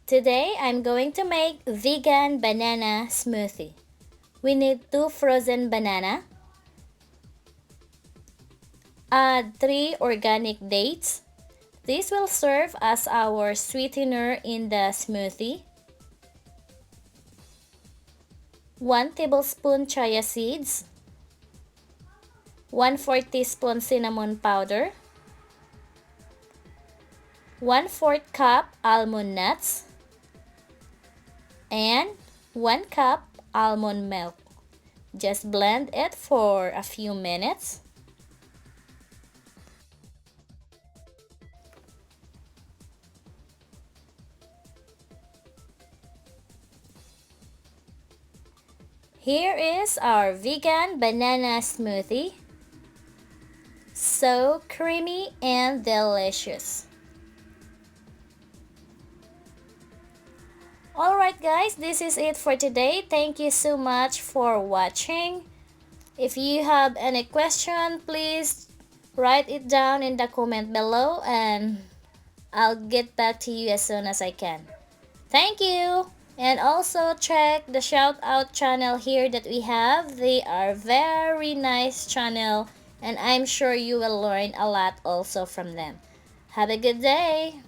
Today I'm going to make vegan banana smoothie. We need 2 frozen banana. Add 3 organic dates. This will serve as our sweetener in the smoothie. 1 tablespoon chia seeds. 1/4 teaspoon cinnamon powder. 1/4 cup almond nuts. And 1 cup almond milk. Just blend it for a few minutes. Here is our vegan banana smoothie. So creamy and delicious. Alright guys, this is it for today. Thank you so much for watching. If you have any question, please write it down in the comment below and I'll get back to you as soon as I can. Thank you! And also check the shout out channel here that we have. They are very nice channel and I'm sure you will learn a lot also from them. Have a good day!